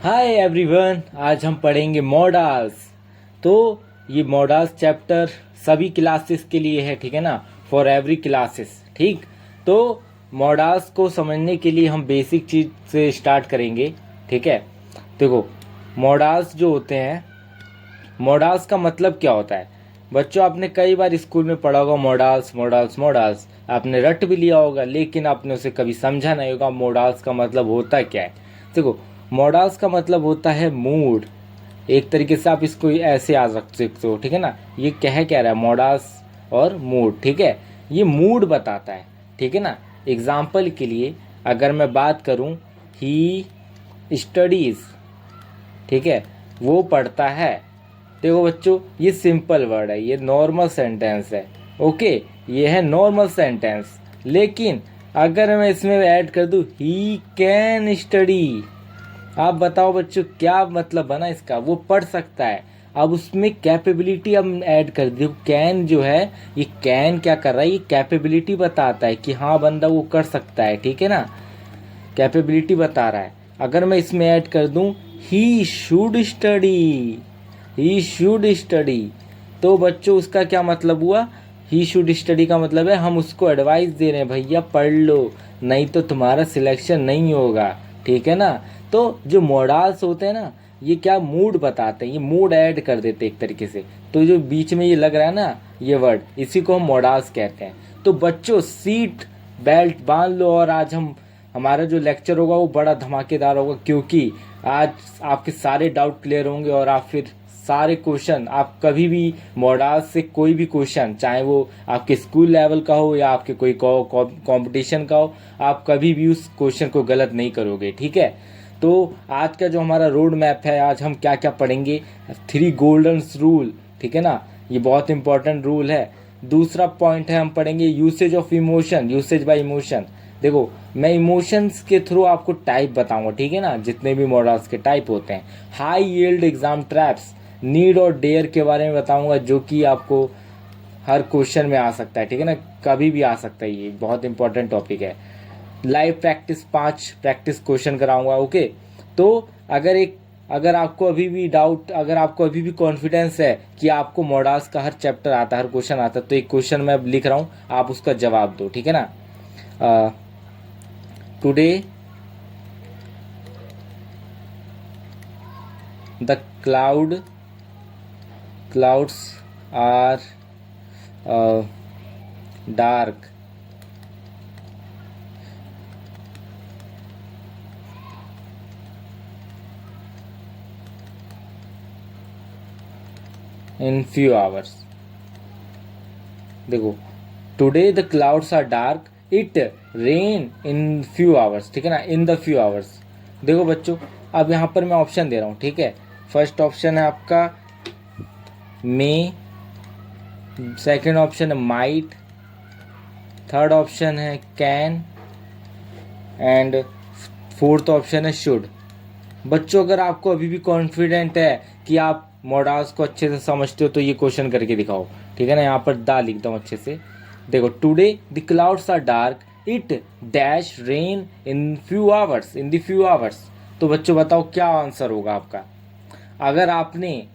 Hi everyone, आज हम पढ़ेंगे मॉडल्स। तो ये मॉडल्स चैप्टर सभी क्लासेस के लिए है, ठीक है ना, फॉर एवरी क्लासेस। ठीक, तो मॉडल्स को समझने के लिए हम बेसिक चीज़ से स्टार्ट करेंगे। ठीक है, देखो मॉडल्स जो होते हैं, मॉडल्स का मतलब क्या होता है बच्चों, आपने कई बार स्कूल में पढ़ा होगा मॉडल्स मॉडल्स मॉडल्स, आपने रट भी लिया होगा, लेकिन आपने उसे कभी समझा नहीं होगा मॉडल्स का मतलब होता क्या है। देखो, मॉडल्स का मतलब होता है मूड। एक तरीके से आप इसको ऐसे याद रख सकते हो, ठीक है ना। ये क्या रहा है, मॉडल्स और मूड, ठीक है। ये मूड बताता है, ठीक है ना। एग्जाम्पल के लिए अगर मैं बात करूं, ही स्टडीज, ठीक है, वो पढ़ता है। देखो बच्चों, ये सिंपल वर्ड है, ये नॉर्मल सेंटेंस है। ओके, ये है नॉर्मल सेंटेंस। लेकिन अगर मैं इसमें ऐड कर दूं ही कैन स्टडी, आप बताओ बच्चों क्या मतलब बना इसका, वो पढ़ सकता है। अब उसमें कैपेबिलिटी हम ऐड कर दी, कैन जो है, ये कैन क्या कर रहा है, ये कैपेबिलिटी बताता है कि हाँ बंदा वो कर सकता है, ठीक है ना, कैपेबिलिटी बता रहा है। अगर मैं इसमें ऐड कर दूं he should study, he should study, तो बच्चों उसका क्या मतलब हुआ, ही शुड स्टडी का मतलब है हम उसको एडवाइस दे रहे हैं, भैया पढ़ लो, नहीं तो तुम्हारा सिलेक्शन नहीं होगा, ठीक है ना। तो जो मॉडल्स होते हैं ना, ये क्या मूड बताते हैं, ये मूड ऐड कर देते हैं एक तरीके से। तो जो बीच में ये लग रहा है ना ये वर्ड, इसी को हम मॉडल्स कहते हैं। तो बच्चों सीट बेल्ट बांध लो, और आज हमारा जो लेक्चर होगा वो बड़ा धमाकेदार होगा, क्योंकि आज आपके सारे डाउट क्लियर होंगे और आप फिर सारे क्वेश्चन, आप कभी भी मॉडल्स से कोई भी क्वेश्चन, चाहे वो आपके स्कूल लेवल का हो या आपके कोई कंपटीशन का हो, आप कभी भी उस क्वेश्चन को गलत नहीं करोगे, ठीक है। तो आज का जो हमारा रोड मैप है, आज हम क्या क्या पढ़ेंगे, 3 गोल्डन रूल, ठीक है ना, ये बहुत इंपॉर्टेंट रूल है। दूसरा पॉइंट है हम पढ़ेंगे usage of emotion, usage bye emotion. देखो, मैं इमोशंस के थ्रू आपको टाइप बताऊंगा, ठीक है ना, जितने भी मॉडल्स के टाइप होते हैं। High yield exam traps, need और डेयर के बारे में बताऊंगा, जो कि आपको हर क्वेश्चन में आ सकता है, ठीक है ना, कभी भी आ सकता है, ये बहुत इंपॉर्टेंट टॉपिक है। लाइव प्रैक्टिस 5 प्रैक्टिस क्वेश्चन कराऊंगा। ओके, तो अगर आपको अभी भी डाउट, अगर आपको अभी भी कॉन्फिडेंस है कि आपको मॉडल्स का हर चैप्टर आता है, हर क्वेश्चन आता है, तो एक क्वेश्चन मैं लिख रहा हूँ, आप उसका जवाब दो, ठीक है ना। Today the clouds are dark in few hours। देखो, today the clouds are dark, it rain in few hours, ठीक है ना, इन द फ्यू आवर्स। देखो बच्चों, अब यहाँ पर मैं ऑप्शन दे रहा हूँ, ठीक है। फर्स्ट ऑप्शन है आपका मे, सेकंड ऑप्शन है माइट, थर्ड ऑप्शन है कैन, एंड फोर्थ ऑप्शन है शुड। बच्चों, अगर आपको अभी भी कॉन्फिडेंट है कि आप मॉडल्स को अच्छे से समझते हो, तो ये क्वेश्चन करके दिखाओ, ठीक है ना। यहाँ पर दा लिखता हूँ अच्छे से। देखो, today the clouds are dark, it dash rain in few hours, in the few hours. तो बच्चों बताओ क्या आंसर होगा आपका। अगर आपने,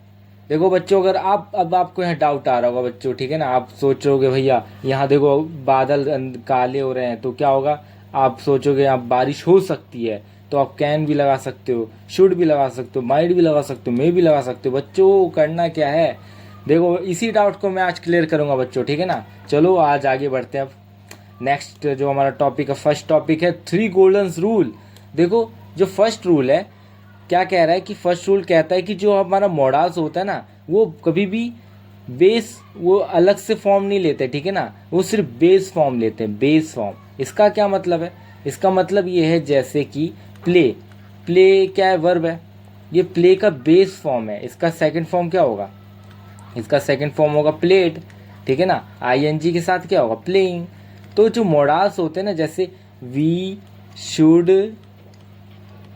देखो बच्चों, अगर आप, अब आपको यहाँ डाउट आ रहा होगा बच्चों, ठीक है ना, आप सोच रहे होगे भैया यहाँ देखो बादल काले हो रहे हैं, तो क्या होगा, आप सोचोगे यहाँ बारिश हो सकती है, तो आप कैन भी लगा सकते हो, शुड भी लगा सकते हो, माइट भी लगा सकते हो, मे भी लगा सकते हो। बच्चों करना क्या है, देखो इसी डाउट को मैं आज क्लियर करूंगा बच्चों, ठीक है ना। चलो आज आगे बढ़ते हैं। अब नेक्स्ट जो हमारा टॉपिक है, फर्स्ट टॉपिक है 3 गोल्डन रूल। देखो, जो फर्स्ट रूल है क्या कह रहा है कि फर्स्ट रूल कहता है कि जो हमारा मॉडल्स होता है ना, वो कभी भी बेस, वो अलग से फॉर्म नहीं लेते, ठीक है ना, वो सिर्फ बेस फॉर्म लेते हैं, बेस फॉर्म। इसका क्या मतलब है, इसका मतलब ये है जैसे कि प्ले, प्ले क्या है, वर्ब है, ये प्ले का बेस फॉर्म है, इसका सेकंड फॉर्म क्या होगा, इसका सेकंड फॉर्म होगा प्लेड, ठीक है ना, आईएनजी के साथ क्या होगा, प्लेइंग। तो जो मॉडल्स होते हैं ना, जैसे वी शुड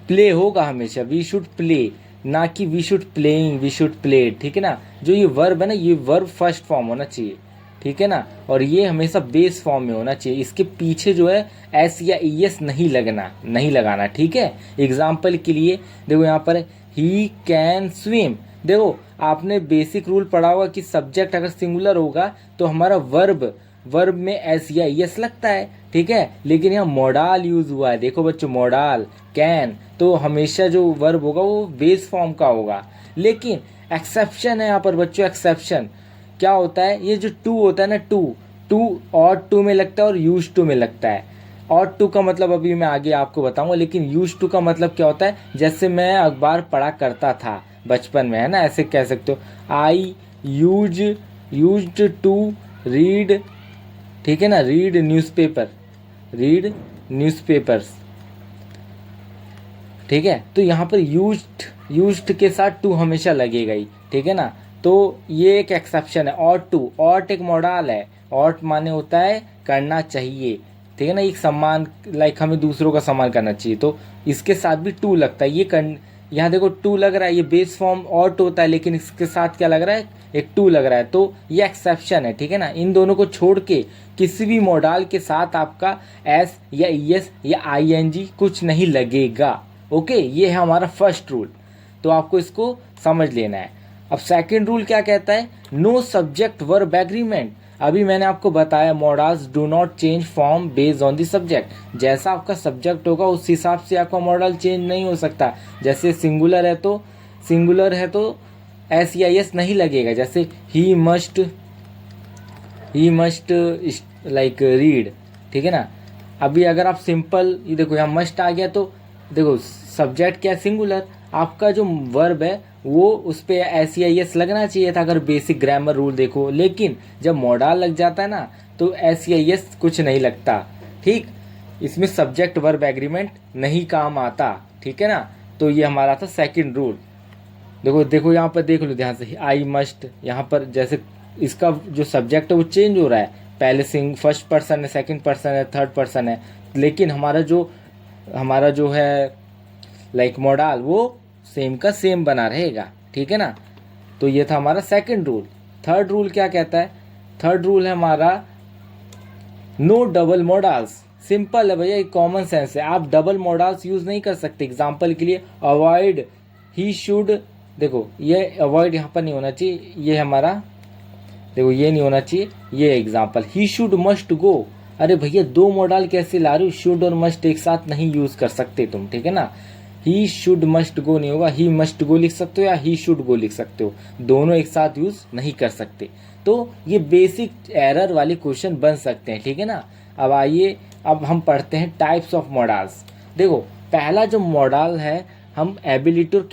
प्ले होगा हमेशा, वी शुड प्ले, ना कि we should playing, we should played, ठीक है ना। जो ये वर्ब है ना, ये वर्ब फर्स्ट फॉर्म होना चाहिए, ठीक है ना, और ये हमेशा बेस फॉर्म में होना चाहिए। इसके पीछे जो है एस या ई एस नहीं लगाना, ठीक है। एग्जाम्पल के लिए देखो यहाँ पर ही कैन स्विम, देखो आपने बेसिक रूल पढ़ा होगा कि सब्जेक्ट अगर सिंगुलर होगा तो हमारा वर्ब में एस या ई एस लगता है, ठीक है। लेकिन यहाँ मोडाल यूज हुआ है, देखो बच्चों मोडाल कैन, तो हमेशा जो वर्ब होगा वो बेस फॉर्म का होगा। लेकिन एक्सेप्शन है यहाँ पर बच्चों, एक्सेप्शन क्या होता है, ये जो टू होता है ना, टू और टू में लगता है और यूज टू में लगता है। और टू का मतलब अभी मैं आगे आपको बताऊंगा, लेकिन यूज टू का मतलब क्या होता है, जैसे मैं अखबार पढ़ा करता था बचपन में, है ना, ऐसे कह सकते हो आई यूज्ड टू रीड, ठीक है ना, रीड न्यूज़पेपर्स, ठीक है। तो यहाँ पर यूज्ड के साथ टू हमेशा लगेगा ही, ठीक है ना। तो ये एक एक्सेप्शन है। ऑट एक मॉडल है, ऑट माने होता है करना चाहिए, ठीक है ना, एक सम्मान, लाइक हमें दूसरों का सम्मान करना चाहिए, तो इसके साथ भी टू लगता है। यहाँ देखो टू लग रहा है, ये बेस फॉर्म ऑट होता है, लेकिन इसके साथ क्या लग रहा है, एक टू लग रहा है, तो ये एक्सेप्शन है, ठीक है ना। इन दोनों को छोड़ के किसी भी मॉडल के साथ आपका एस या ई एस या आई एन जी कुछ नहीं लगेगा, ओके। ये है हमारा फर्स्ट रूल, तो आपको इसको समझ लेना है। अब सेकंड रूल क्या कहता है, नो सब्जेक्ट वर्ब एग्रीमेंट। अभी मैंने आपको बताया models do not change form based on the subject, जैसा आपका सब्जेक्ट होगा उस हिसाब से आपका मॉडल चेंज नहीं हो सकता। जैसे सिंगुलर है तो एस या एस नहीं लगेगा, जैसे ही मस्ट लाइक रीड, ठीक है ना। अभी अगर आप सिंपल, ये देखो यहाँ मस्ट आ गया, तो देखो सब्जेक्ट क्या सिंगुलर, आपका जो वर्ब है वो उस पर एस या एस लगना चाहिए था अगर बेसिक ग्रामर रूल देखो। लेकिन जब मॉडल लग जाता है ना तो एस या एस कुछ नहीं लगता, ठीक। इसमें सब्जेक्ट वर्ब एग्रीमेंट नहीं काम आता, ठीक है ना। तो ये हमारा था सेकंड रूल। देखो यहाँ पर देख लो ध्यान से, आई मस्ट, यहाँ पर जैसे इसका जो सब्जेक्ट है वो चेंज हो रहा है, पहले फर्स्ट पर्सन है, सेकंड पर्सन है, थर्ड पर्सन है, लेकिन हमारा जो है लाइक मॉडल वो सेम का सेम बना रहेगा, ठीक है ना। तो ये था हमारा सेकंड रूल। थर्ड रूल क्या कहता है, थर्ड रूल है हमारा नो डबल मॉडल्स। सिंपल है भैया, एक कॉमन सेंस है, आप डबल मॉडल्स यूज नहीं कर सकते। एग्जांपल के लिए अवॉइड ही शुड, देखो ये अवॉइड यहाँ पर नहीं होना चाहिए, ये हमारा देखो ये नहीं होना चाहिए, ये example he should must go. अरे भैया दो मॉडल कैसे ला रहे हो, शुड और मस्ट एक साथ नहीं यूज कर सकते तुम, ठीक है ना। ही शुड मस्ट गो नहीं होगा, ही मस्ट गो लिख सकते हो या ही शुड गो लिख सकते हो, दोनों एक साथ यूज नहीं कर सकते। तो ये बेसिक एरर वाले क्वेश्चन बन सकते हैं, ठीक है ना। अब आइए, अब हम पढ़ते हैं टाइप्स ऑफ मॉडल्स। देखो पहला जो मॉडल है हम एबिलिटी और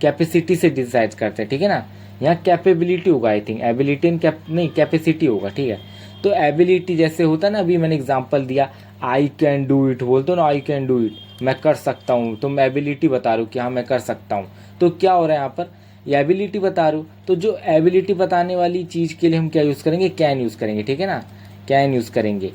कैपेसिटी से डिसाइड करते हैं, ठीक है ना। यहाँ कैपेबिलिटी होगा, आई थिंक एबिलिटी नहीं कैपेसिटी होगा, ठीक है। तो एबिलिटी जैसे होता है ना, अभी मैंने एग्जांपल दिया आई कैन डू इट, बोलते हो ना आई कैन डू इट, मैं कर सकता हूँ, तो मैं एबिलिटी बता रहा हूँ कि हाँ मैं कर सकता हूँ। तो क्या हो रहा है यहाँ पर, ये एबिलिटी बता रहा हूँ, तो जो एबिलिटी बताने वाली चीज़ के लिए हम क्या यूज़ करेंगे, कैन यूज़ करेंगे, ठीक है ना, कैन यूज़ करेंगे।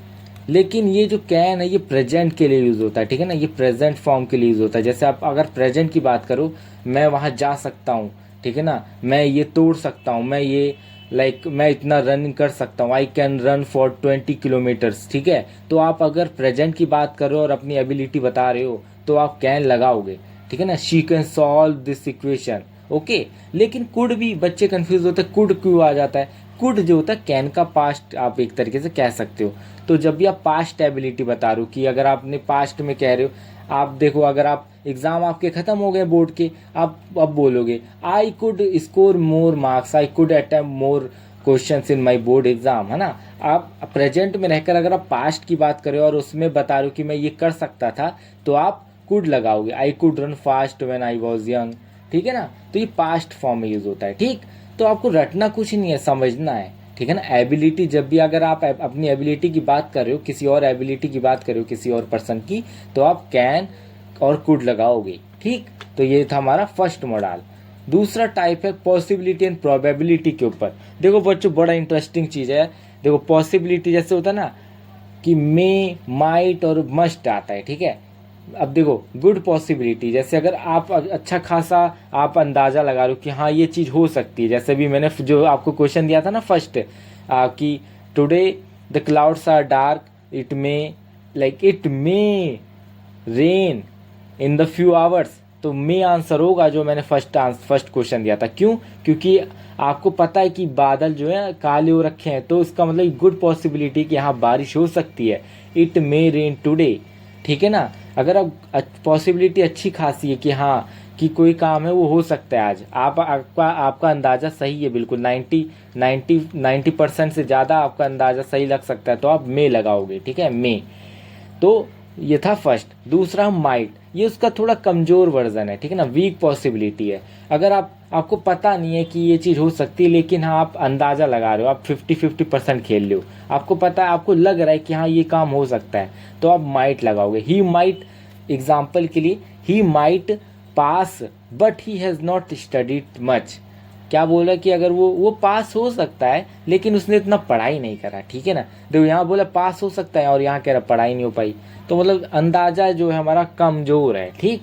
लेकिन ये जो कैन है ये प्रेजेंट के लिए यूज़ होता है, ठीक है ना, ये प्रेजेंट फॉर्म के लिए यूज़ होता है। जैसे आप अगर प्रेजेंट की बात करो, मैं वहाँ जा सकता हूँ, ठीक है ना, मैं ये तोड़ सकता हूँ, मैं ये मैं इतना रन कर सकता हूँ, I can run for 20 kilometres, ठीक है। तो आप अगर प्रेजेंट की बात कर रहे हो और अपनी एबिलिटी बता रहे हो तो आप कैन लगाओगे, ठीक है ना। She can solve this equation, okay. लेकिन कुड भी बच्चे कंफ्यूज होते हैं, कुड क्यों आ जाता है, कुड जो होता है कैन का पास्ट आप एक तरीके से कह सकते हो। तो जब भी आप पास्ट एबिलिटी बता रहे हो कि अगर आपने पास्ट में कह रहे हो, आप देखो अगर आप एग्जाम आपके खत्म हो गए बोर्ड के, आप अब बोलोगे I could score more marks, I could attempt more questions in my board exam, है ना। आप प्रेजेंट में रहकर अगर आप पास्ट की बात करें और उसमें बता रहे हो कि मैं ये कर सकता था, तो आप कुड लगाओगे, I could run fast when I was young, ठीक है ना। तो ये पास्ट फॉर्म में यूज होता है, ठीक। तो आपको रटना कुछ नहीं है, समझना है, ठीक है ना। एबिलिटी जब भी अगर आप अपनी एबिलिटी की बात कर रहे हो, किसी और एबिलिटी की बात कर रहे हो, किसी और पर्सन की, तो आप कैन और कुड लगाओगे, ठीक। तो ये था हमारा फर्स्ट मॉडल। दूसरा टाइप है पॉसिबिलिटी एंड प्रोबेबिलिटी के ऊपर। देखो बच्चों बड़ा इंटरेस्टिंग चीज़ है। देखो पॉसिबिलिटी जैसे होता है ना कि मे, माइट और मस्ट आता है, ठीक है। अब देखो गुड पॉसिबिलिटी, जैसे अगर आप अच्छा खासा आप अंदाज़ा लगा रहे हो कि हाँ ये चीज़ हो सकती है, जैसे भी मैंने जो आपको क्वेश्चन दिया था ना फर्स्ट, कि today the clouds are dark, it may rain in the few hours, तो मे आंसर होगा जो मैंने फर्स्ट क्वेश्चन दिया था। क्यों? क्योंकि आपको पता है कि बादल जो है काले हो रखे हैं, तो इसका मतलब गुड पॉसिबिलिटी कि यहाँ बारिश हो सकती है। इट मे रेन टुडे, ठीक है ना। अगर आप पॉसिबिलिटी अच्छी खासी है कि हाँ कि कोई काम है वो हो सकता है आज, आपका अंदाज़ा सही है, बिल्कुल 90% से ज़्यादा आपका अंदाज़ा सही लग सकता है, तो आप मे लगाओगे, ठीक है, मे। तो ये था फर्स्ट। दूसरा माइट, ये उसका थोड़ा कमज़ोर वर्जन है, ठीक है ना, वीक पॉसिबिलिटी है। अगर आपको पता नहीं है कि ये चीज़ हो सकती है, लेकिन हाँ आप अंदाज़ा लगा रहे हो, आप 50-50% खेल रहे हो, आपको पता है, आपको लग रहा है कि हाँ ये काम हो सकता है, तो आप माइट लगाओगे। ही माइट, एग्जाम्पल के लिए, he might pass but he has not studied much. क्या बोला कि अगर वो पास हो सकता है लेकिन उसने इतना पढ़ाई नहीं करा, ठीक है ना। देखो यहाँ बोला पास हो सकता है और यहाँ कह रहा पढ़ाई नहीं हो पाई, तो मतलब अंदाज़ा जो है हमारा कमज़ोर है, ठीक।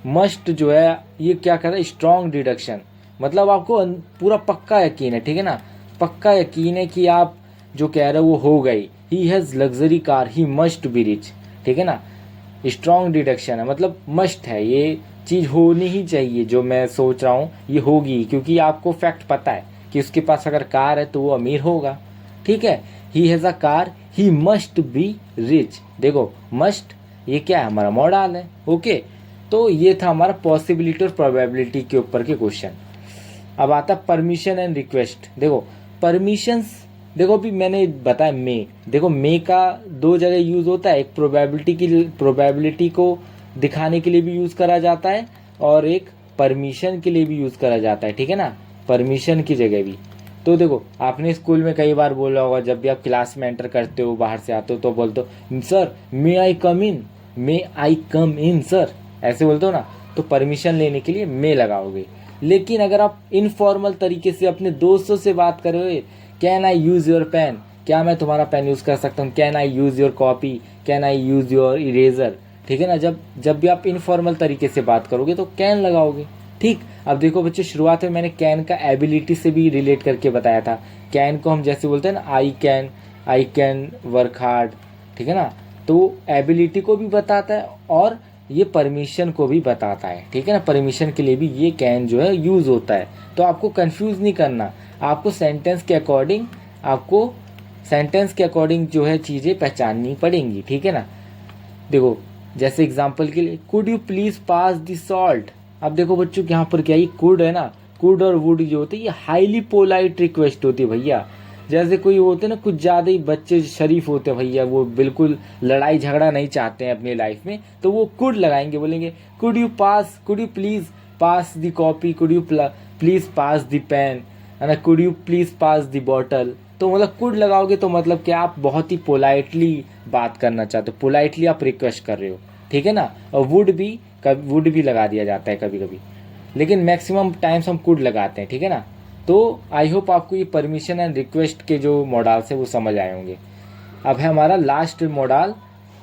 मस्ट जो है ये क्या कर रहा है, स्ट्रॉन्ग डिडक्शन, मतलब आपको पूरा पक्का यकीन है, ठीक है ना, पक्का यकीन है कि आप जो कह रहे हो वो हो गई। He has luxury car, he must be rich, ठीक है ना। स्ट्रॉन्ग डिडक्शन है, मतलब मस्ट है, ये चीज़ होनी ही चाहिए, जो मैं सोच रहा हूँ ये होगी, क्योंकि आपको फैक्ट पता है कि उसके पास अगर कार है तो वो अमीर होगा, ठीक है। He has a car, he must be rich. देखो मस्ट ये क्या है, हमारा मॉडल है, ओके। तो ये था हमारा पॉसिबिलिटी और प्रोबेबिलिटी के ऊपर के क्वेश्चन। अब आता परमिशन एंड रिक्वेस्ट। देखो परमिशंस, देखो अभी मैंने बताया मे, देखो मे का दो जगह यूज़ होता है, एक प्रोबेबिलिटी को दिखाने के लिए भी यूज़ करा जाता है और एक परमिशन के लिए भी यूज़ करा जाता है, ठीक है ना, परमिशन की जगह भी। तो देखो आपने स्कूल में कई बार बोला होगा, जब भी आप क्लास में एंटर करते हो, बाहर से आते हो, तो बोलते हो सर मे आई कम इन, मे आई कम इन सर, ऐसे बोलते हो ना, तो परमिशन लेने के लिए मे लगाओगे। लेकिन अगर आप इनफॉर्मल तरीके से अपने दोस्तों से बात करोगे, can I use your pen, क्या मैं तुम्हारा पेन यूज़ कर सकता हूँ, can I use your copy, can I use your eraser, ठीक है ना। जब भी आप इनफॉर्मल तरीके से बात करोगे तो कैन लगाओगे, ठीक। अब देखो बच्चों, शुरुआत में मैंने कैन का एबिलिटी से भी रिलेट करके बताया था। कैन को हम जैसे बोलते हैं ना, आई कैन वर्क हार्ड, ठीक है ना, तो एबिलिटी को भी बताता है और ये परमिशन को भी बताता है, ठीक है ना। परमिशन के लिए भी ये कैन जो है यूज़ होता है। तो आपको कंफ्यूज नहीं करना, आपको सेंटेंस के अकॉर्डिंग जो है चीज़ें पहचाननी पड़ेंगी, ठीक है ना। देखो जैसे एग्जांपल के लिए, could you please pass the salt. अब देखो बच्चों यहाँ पर क्या, ये कुड है ना, कुड और वुड जो होते हैं ये हाईली पोलाइट रिक्वेस्ट होती है भैया। जैसे कोई होते हैं ना, कुछ ज़्यादा ही बच्चे शरीफ होते हैं भैया, वो बिल्कुल लड़ाई झगड़ा नहीं चाहते हैं अपनी लाइफ में, तो वो कुड लगाएंगे, बोलेंगे could you please pass the copy, could you please pass the pen, है ना, could you please pass the bottle. तो मतलब कुड लगाओगे तो मतलब कि आप बहुत ही पोलाइटली बात करना चाहते हो, पोलाइटली आप रिक्वेस्ट कर रहे हो, ठीक है ना। और वुड भी लगा दिया जाता है कभी कभी, लेकिन मैक्सिमम टाइम्स हम कुड लगाते हैं, ठीक है ना। तो आई होप आपको ये परमिशन एंड रिक्वेस्ट के जो मॉडल्स है वो समझ आए होंगे। अब है हमारा last model,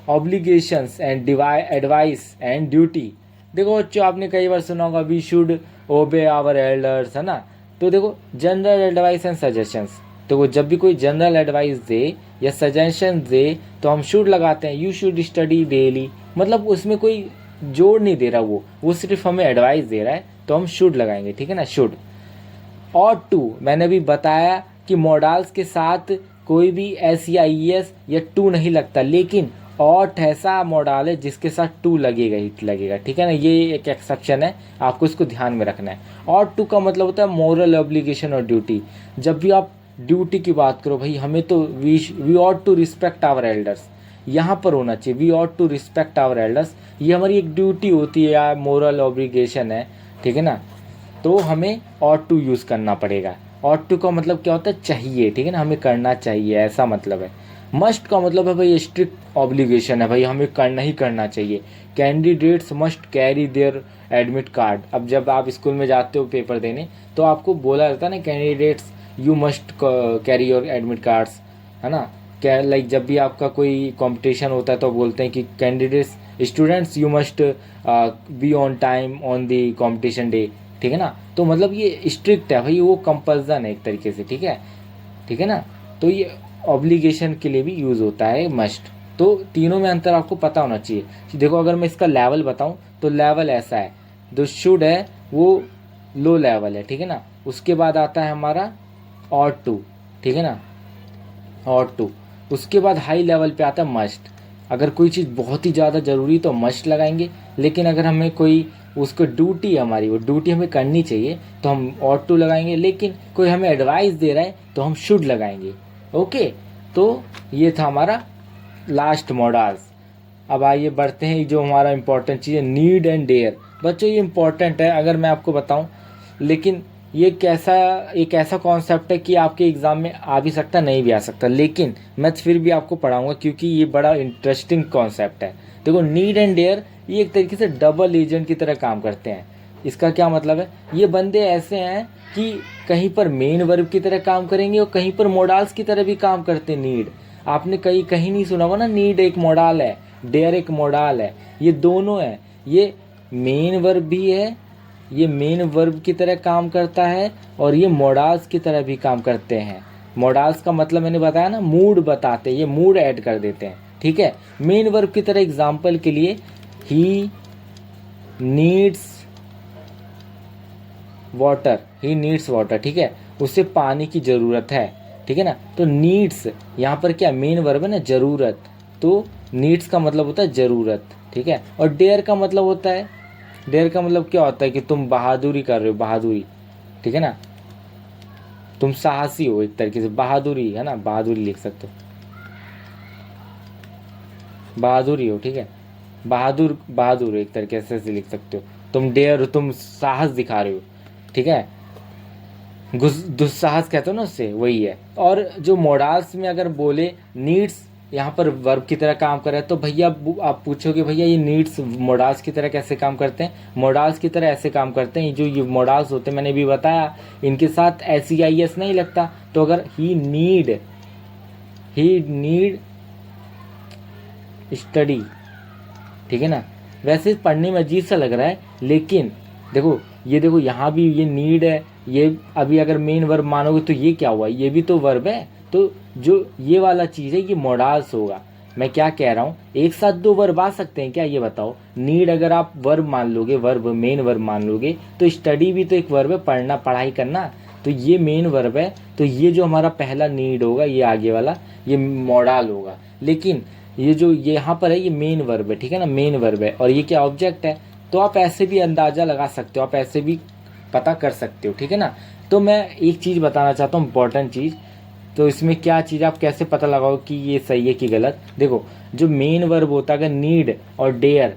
obligations and advice and duty. देखो बच्चों आपने कई बार सुना होगा, we should obey our elders, है ना। तो देखो जनरल एडवाइस एंड सजेशंस, तो जब भी कोई जनरल एडवाइस दे या सजेशन दे तो हम शुड लगाते हैं, यू शुड स्टडी डेली, मतलब उसमें कोई जोड़ नहीं दे रहा, वो सिर्फ हमें एडवाइस दे रहा है, तो हम शुड लगाएंगे, ठीक है ना, शुड। और टू, मैंने भी बताया कि मॉडल्स के साथ कोई भी SEIES या टू नहीं लगता, लेकिन ऑट ऐसा मॉडल है जिसके साथ टू लगेगा ही लगेगा, ठीक है ना, ये एक एक्सेप्शन है, आपको इसको ध्यान में रखना है। और टू का मतलब होता है मोरल ऑब्लिगेशन और ड्यूटी। जब भी आप ड्यूटी की बात करो भाई, हमें तो we ought to respect our elders, यहाँ पर होना चाहिए, we ought to respect our elders, ये हमारी एक ड्यूटी होती है या मोरल ऑब्लिगेशन है, ठीक है ना। तो हमें ऑट टू यूज़ करना पड़ेगा। ऑट टू का मतलब क्या होता है, चाहिए, ठीक है ना, हमें करना चाहिए, ऐसा मतलब है। मस्ट का मतलब है भाई स्ट्रिक्ट ऑब्लिगेशन है, भाई हमें करना ही करना चाहिए। Candidates must carry their admit card. अब जब आप स्कूल में जाते हो पेपर देने तो आपको बोला जाता है ना, candidates you must carry your admit cards, है ना। क्या लाइक जब भी आपका कोई कंपटीशन होता है तो बोलते हैं कि candidates students you must be on time on the competition day, ठीक है ना। तो मतलब ये स्ट्रिक्ट है भाई, वो कंपल्सन है एक तरीके से, ठीक है। ठीक है ना। तो ये ऑब्लिगेशन के लिए भी यूज़ होता है मस्ट। तो तीनों में अंतर आपको पता होना चाहिए। देखो अगर मैं इसका लेवल बताऊं तो लेवल ऐसा है, जो शुड है वो लो लेवल है, ठीक है ना। उसके बाद आता है हमारा ऑट टू, ठीक है ना, ऑट टू। उसके बाद हाई लेवल पे आता है मस्ट। अगर कोई चीज़ बहुत ही ज़्यादा ज़रूरी तो मस्ट लगाएंगे, लेकिन अगर हमें कोई उसको ड्यूटी है हमारी, वो ड्यूटी हमें करनी चाहिए तो हम ऑट टू लगाएंगे, लेकिन कोई हमें एडवाइस दे रहा है तो हम शुड लगाएंगे। ओके, तो ये था हमारा लास्ट मॉडल्स। अब आइए बढ़ते हैं जो हमारा इंपॉर्टेंट चीज़ है, नीड एंड डेयर। बच्चों ये इंपॉर्टेंट है अगर मैं आपको बताऊं, लेकिन ये एक ऐसा कॉन्सेप्ट है कि आपके एग्ज़ाम में आ भी सकता नहीं भी आ सकता, लेकिन मैं फिर भी आपको पढ़ाऊंगा क्योंकि ये बड़ा इंटरेस्टिंग कॉन्सेप्ट है। देखो नीड एंड डेयर ये एक तरीके से डबल एजेंट की तरह काम करते हैं। इसका क्या मतलब है, ये बंदे ऐसे हैं कि कहीं पर मेन वर्ब की तरह काम करेंगे और कहीं पर मॉडल्स की तरह भी काम करते हैं। नीड आपने कहीं नहीं सुना होगा ना, नीड एक मॉडल है, डेयर एक मॉडल है, ये दोनों है। ये मेन वर्ब भी है, ये मेन वर्ब की तरह काम करता है और ये मॉडल्स की तरह भी काम करते हैं। मॉडल्स का मतलब मैंने बताया ना, मूड बताते हैं, ये मूड ऐड कर देते हैं, ठीक है। मेन वर्ब की तरह एग्जांपल के लिए he needs water, he needs water, ठीक है, उसे पानी की ज़रूरत है, ठीक है ना। तो नीड्स यहाँ पर क्या मेन वर्ब है ना, ज़रूरत, तो नीड्स का मतलब होता है ज़रूरत, ठीक है। और डेयर का मतलब होता है, डेयर का मतलब क्या होता है कि तुम बहादुरी कर रहे हो, बहादुरी, ठीक है ना, तुम साहसी हो, एक तरीके से बहादुरी है ना, बहादुरी लिख सकते हो, बहादुरी हो, ठीक है, बहादुर बहादुर एक तरीके से लिख सकते हो। तुम डेयर हो, तुम साहस दिखा रहे हो, ठीक है, दुस्साहस कहते हो ना उससे, वही है। और जो मोडाल्स में अगर बोले नीड्स यहाँ पर वर्ब की तरह काम कर रहा है, तो भैया आप पूछोगे भैया ये नीड्स मोडाल्स की तरह कैसे काम करते हैं। मोडाल्स की तरह ऐसे काम करते हैं, जो ये मोडाल्स होते हैं मैंने भी बताया, इनके साथ SEIS नहीं लगता। तो अगर ही नीड स्टडी, ठीक है ना। वैसे पढ़ने में अजीब सा लग रहा है, लेकिन देखो यहाँ भी ये नीड है, ये अभी अगर मेन वर्ब मानोगे तो ये क्या हुआ, ये भी तो वर्ब है। तो जो ये वाला चीज़ है ये मोडाल्स होगा। मैं क्या कह रहा हूँ, एक साथ दो वर्ब आ सकते हैं क्या, ये बताओ। नीड अगर आप वर्ब मान लोगे, वर्ब मेन वर्ब मान लोगे, तो स्टडी भी तो एक वर्ब है, पढ़ना पढ़ाई करना, तो ये मेन वर्ब है। तो ये जो हमारा पहला नीड होगा, ये आगे वाला ये मोडाल होगा। लेकिन ये जो यहाँ पर है ये मेन वर्ब है, ठीक है ना, मेन वर्ब है, और ये क्या ऑब्जेक्ट है। तो आप ऐसे भी अंदाज़ा लगा सकते हो, आप ऐसे भी पता कर सकते हो, ठीक है ना। तो मैं एक चीज़ बताना चाहता हूँ, इंपॉर्टेंट चीज़। तो इसमें क्या चीज़ आप कैसे पता लगाओ कि ये सही है कि गलत। देखो जो मेन वर्ब होता है, अगर नीड और डेयर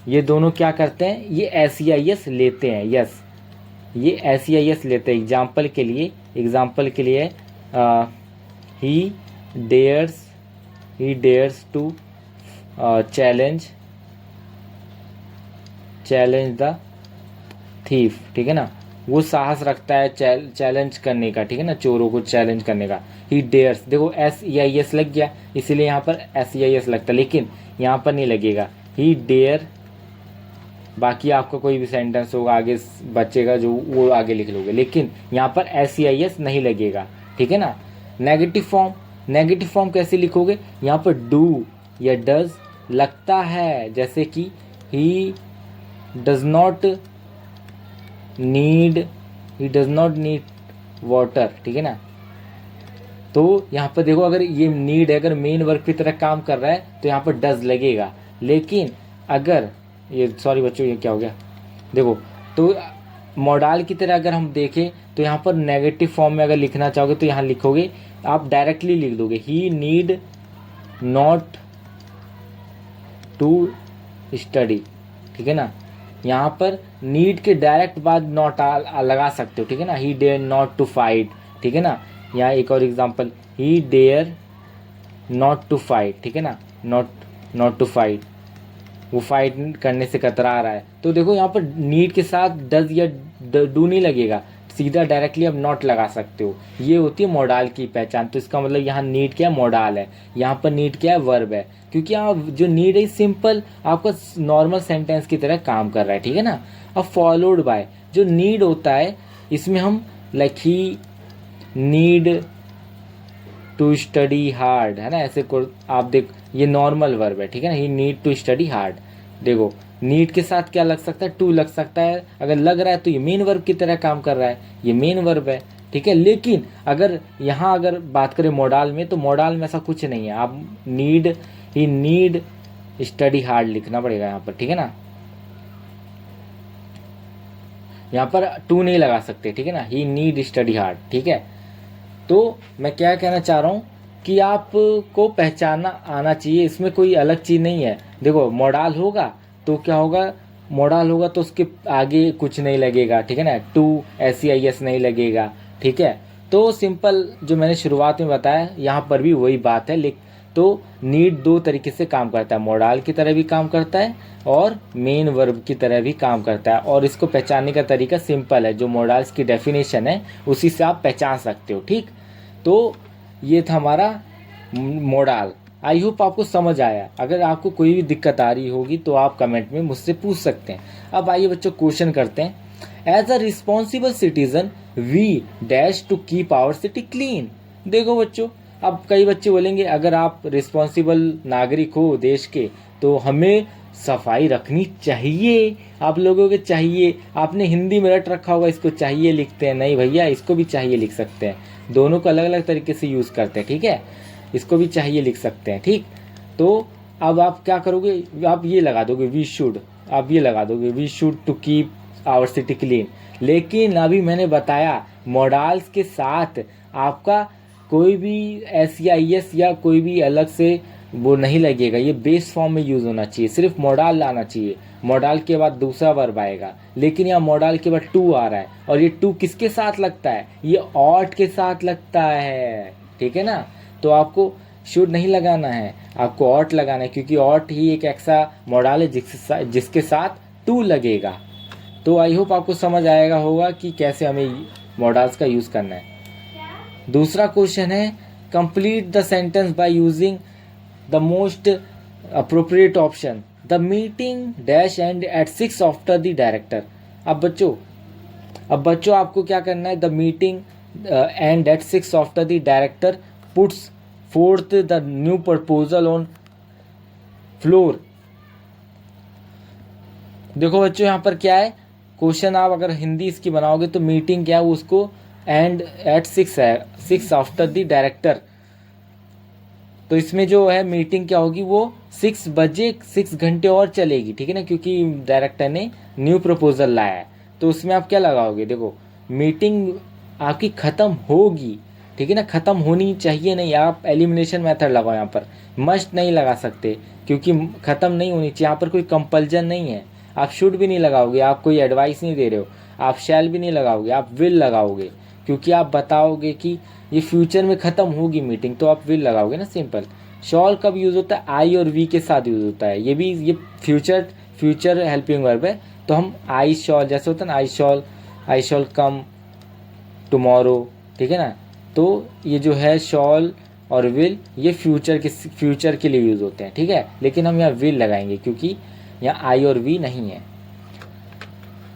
ये दोनों क्या करते हैं, ये SEIS लेते हैं, यस ये SEIS लेते हैं। एग्जाम्पल के लिए ही dares to challenge the thief, ठीक है ना, वो साहस रखता है चैलेंज करने का, ठीक है ना, चोरों को चैलेंज करने का। ही डेयर्स, देखो SEIS लग गया, इसीलिए यहाँ पर SEIS लगता है, लेकिन यहाँ पर नहीं लगेगा। ही डेयर, बाकी आपका कोई भी सेंटेंस होगा आगे बचेगा जो वो आगे लिख लोगे, लेकिन यहाँ पर SEIS नहीं लगेगा, ठीक है ना। नेगेटिव फॉर्म कैसे लिखोगे, यहाँ पर डू या डज लगता है, जैसे कि he does not need water, ठीक है ना। तो यहाँ पर देखो अगर ये नीड है, अगर मेन वर्ब की तरह काम कर रहा है तो यहाँ पर डज लगेगा। लेकिन अगर ये सॉरी बच्चों ये क्या हो गया, देखो तो मॉडल की तरह अगर हम देखें तो यहाँ पर नेगेटिव फॉर्म में अगर लिखना चाहोगे तो यहाँ लिखोगे, आप डायरेक्टली लिख दोगे ही नीड नॉट टू स्टडी, ठीक है ना। यहाँ पर नीड के डायरेक्ट बाद नॉट लगा सकते हो, ठीक है ना। He dare not to fight, ठीक है ना। यहाँ एक और example, he dare not to fight, ठीक है ना, नॉट टू फाइट, वो फाइट करने से कतरा रहा है। तो देखो यहाँ पर नीड के साथ डज या डू नहीं लगेगा, सीधा डायरेक्टली आप नॉट लगा सकते हो। ये होती है मॉडल की पहचान। तो इसका मतलब यहाँ नीड क्या है, मॉडल है, यहाँ पर नीड क्या है, वर्ब है। क्योंकि यहाँ जो नीड है सिंपल आपका नॉर्मल सेंटेंस की तरह काम कर रहा है, ठीक है ना। अब फॉलोड बाय, जो नीड होता है इसमें हम like he need to study hard, है ना, ऐसे को आप देख, ये नॉर्मल वर्ब है, ठीक है ना, ही नीड टू स्टडी हार्ड। देखो नीड के साथ क्या लग सकता है, टू लग सकता है, अगर लग रहा है तो ये मेन वर्ब की तरह काम कर रहा है, ये मेन वर्ब है, ठीक है। लेकिन अगर यहाँ अगर बात करें मॉडल में, तो मॉडल में ऐसा कुछ नहीं है, आप नीड, ही नीड स्टडी हार्ड लिखना पड़ेगा यहाँ पर, ठीक है ना, यहाँ पर टू नहीं लगा सकते, ठीक है ना, ही नीड स्टडी हार्ड, ठीक है। तो मैं क्या कहना चाह रहा हूँ कि आपको पहचानना आना चाहिए, इसमें कोई अलग चीज़ नहीं है। देखो मॉडल होगा तो क्या होगा, मॉडल होगा तो उसके आगे कुछ नहीं लगेगा, ठीक है ना, टू SEIS नहीं लगेगा, ठीक है। तो सिंपल जो मैंने शुरुआत में बताया, यहाँ पर भी वही बात है। तो नीड दो तरीके से काम करता है, मॉडल की तरह भी काम करता है और मेन वर्ब की तरह भी काम करता है, और इसको पहचानने का तरीका सिंपल है, जो मॉडल्स की डेफिनेशन है उसी से आप पहचान सकते हो, ठीक। तो ये था हमारा मॉडल। आई होप आपको समझ आया। अगर आपको कोई भी दिक्कत आ रही होगी तो आप कमेंट में मुझसे पूछ सकते हैं। अब आइए बच्चों क्वेश्चन करते हैं। As a responsible citizen we dash to keep our city clean. देखो बच्चों, अब कई बच्चे बोलेंगे अगर आप रिस्पॉन्सिबल नागरिक हो देश के तो हमें सफाई रखनी चाहिए, आप लोगों के चाहिए, आपने हिंदी में रट रखा होगा इसको चाहिए लिखते हैं, नहीं भैया इसको भी चाहिए लिख सकते हैं, दोनों को अलग अलग तरीके से यूज़ करते हैं, ठीक है, इसको भी चाहिए लिख सकते हैं, ठीक। तो अब आप क्या करोगे, आप ये लगा दोगे वी शुड, आप ये लगा दोगे we should to keep our city clean. लेकिन अभी मैंने बताया मॉडल्स के साथ आपका कोई भी SEIS या कोई भी अलग से वो नहीं लगेगा, ये बेस फॉर्म में यूज़ होना चाहिए, सिर्फ मॉडल लाना चाहिए, मॉडल के बाद दूसरा वर्ब आएगा। लेकिन यहाँ मॉडल के बाद टू आ रहा है, और ये टू किसके साथ लगता है, ये ऑट के साथ लगता है, ठीक है ना। तो आपको शुड नहीं लगाना है, आपको ऑट लगाना है, क्योंकि ऑट ही एक ऐसा मॉडल है जिसके साथ टू लगेगा। तो आई होप आपको समझ आएगा होगा कि कैसे हमें मॉडल्स का यूज़ करना है। दूसरा क्वेश्चन है complete the sentence by using the most appropriate option. The meeting dash end at 6 after the director. अब बच्चों आपको क्या करना है, the meeting end at 6 after the director puts forth the new proposal on floor. देखो बच्चों यहाँ पर क्या है क्वेश्चन, आप अगर हिंदी इसकी बनाओगे तो मीटिंग क्या है उसको एंड एट 6 है, 6 आफ्टर द डायरेक्टर। तो इसमें जो है मीटिंग क्या होगी, वो 6 बजे 6 घंटे और चलेगी, ठीक है ना, क्योंकि डायरेक्टर ने न्यू प्रपोजल लाया है। तो उसमें आप क्या लगाओगे, देखो मीटिंग आपकी ख़त्म होगी, ठीक है ना, ख़त्म होनी चाहिए नहीं, आप एलिमिनेशन मेथड लगाओ, यहाँ पर मस्ट नहीं लगा सकते क्योंकि ख़त्म नहीं होनी चाहिए, यहाँ पर कोई कंपल्जन नहीं है। आप शुड भी नहीं लगाओगे, आप कोई एडवाइस नहीं दे रहे हो, आप शैल भी नहीं लगाओगे, आप विल लगाओगे, क्योंकि आप बताओगे कि ये फ्यूचर में ख़त्म होगी मीटिंग, तो आप विल लगाओगे ना, सिंपल। शॉल कब यूज़ होता है, आई और वी के साथ यूज़ होता है, ये फ्यूचर हेल्पिंग वर्ब है। तो हम आई शॉल जैसे होता है ना, आई शॉल कम टुमारो, ठीक है ना। तो ये जो है शॉल और विल ये फ्यूचर के लिए यूज़ होते हैं, ठीक है। लेकिन हम यहाँ विल लगाएंगे क्योंकि यहाँ आई और वी नहीं है।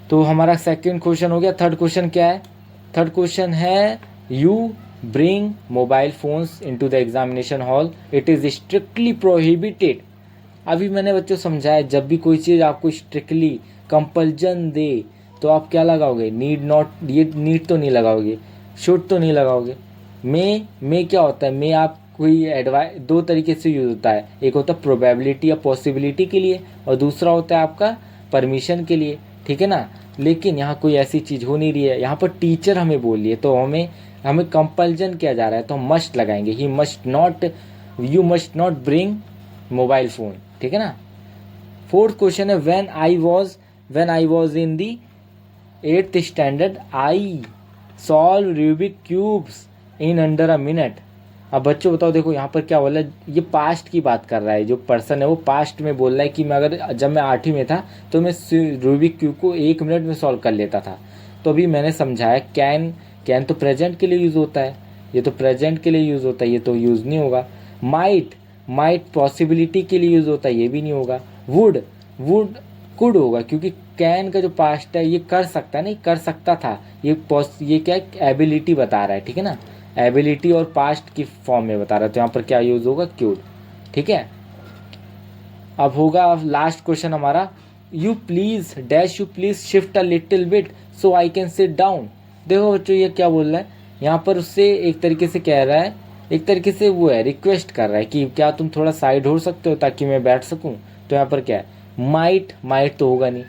तो हमारा सेकंड क्वेश्चन हो गया। थर्ड क्वेश्चन क्या है, थर्ड क्वेश्चन है you bring mobile phones into the examination hall, it is strictly prohibited. अभी मैंने बच्चों समझाया, जब भी कोई चीज़ आपको स्ट्रिक्टली कंपल्जन दे तो आप क्या लगाओगे, नीड नॉट, ये नीड तो नहीं लगाओगे, शुड तो नहीं लगाओगे। मे क्या होता है, मे आप कोई एडवाइस, दो तरीके से यूज़ होता है, एक होता है प्रोबेबिलिटी या पॉसिबिलिटी के लिए और दूसरा होता है आपका परमिशन के लिए, ठीक है ना। लेकिन यहाँ कोई ऐसी चीज़ हो नहीं रही है, यहाँ पर टीचर हमें बोल रही है तो हमें कंपल्जन किया जा रहा है, तो हम मस्ट लगाएंगे, he must not, you must not bring mobile phone, ठीक है ना। फोर्थ क्वेश्चन है when I was in the 8th standard I solve Rubik cubes in under a minute. अब बच्चों बताओ, देखो यहाँ पर क्या बोला है, ये पास्ट की बात कर रहा है, जो पर्सन है वो पास्ट में बोल रहा है कि जब मैं 8वीं में था तो मैं रूबिक क्यूब को 1 मिनट में सॉल्व कर लेता था। तो अभी मैंने समझाया कैन तो प्रेजेंट के लिए यूज़ होता है, ये तो प्रेजेंट के लिए यूज़ होता है, ये तो यूज़ नहीं होगा। माइट पॉसिबिलिटी के लिए यूज़ होता है, ये भी नहीं होगा। वुड कुड होगा, क्योंकि कैन का जो पास्ट है ये कर सकता है, नहीं कर सकता था, ये क्या एबिलिटी बता रहा है, ठीक है ना, एबिलिटी और पास्ट की फॉर्म में बता रहा है, तो यहाँ पर क्या यूज होगा, क्यूड। ठीक है, अब होगा लास्ट क्वेश्चन हमारा, you please dash, you please shift a little bit so I can sit down. देखो बच्चों ये क्या बोल रहा है यहाँ पर, उससे एक तरीके से कह रहा है, एक तरीके से वो है, रिक्वेस्ट कर रहा है कि क्या तुम थोड़ा साइड हो सकते हो ताकि मैं बैठ सकूं। तो यहाँ पर क्या है, माइट, माइट तो होगा नहीं,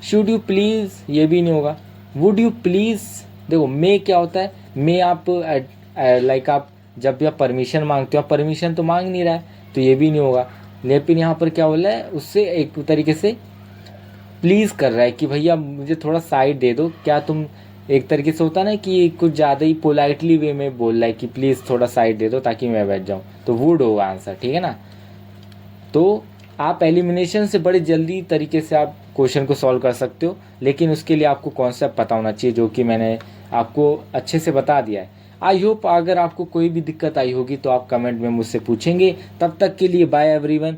शुड यू प्लीज ये भी नहीं होगा, वुड यू प्लीज। देखो मे क्या होता है, मे आप लाइक आप जब भी आप परमिशन मांगते हो, आप परमिशन तो मांग नहीं रहा है, तो ये भी नहीं होगा। लेकिन यहाँ पर क्या बोला है, उससे एक तरीके से प्लीज कर रहा है कि भैया मुझे थोड़ा साइड दे दो, क्या तुम, एक तरीके से होता ना कि कुछ ज़्यादा ही पोलाइटली वे में बोल रहा है कि प्लीज़ थोड़ा साइड दे दो ताकि मैं बैठ जाऊँ, तो वुड होगा आंसर। ठीक है ना, तो आप एलिमिनेशन से बड़े जल्दी तरीके से आप क्वेश्चन को सॉल्व कर सकते हो, लेकिन उसके लिए आपको कॉन्सेप्ट पता होना चाहिए, जो कि मैंने आपको अच्छे से बता दिया है। आई होप अगर आपको कोई भी दिक्कत आई होगी तो आप कमेंट में मुझसे पूछेंगे। तब तक के लिए बाय एवरीवन।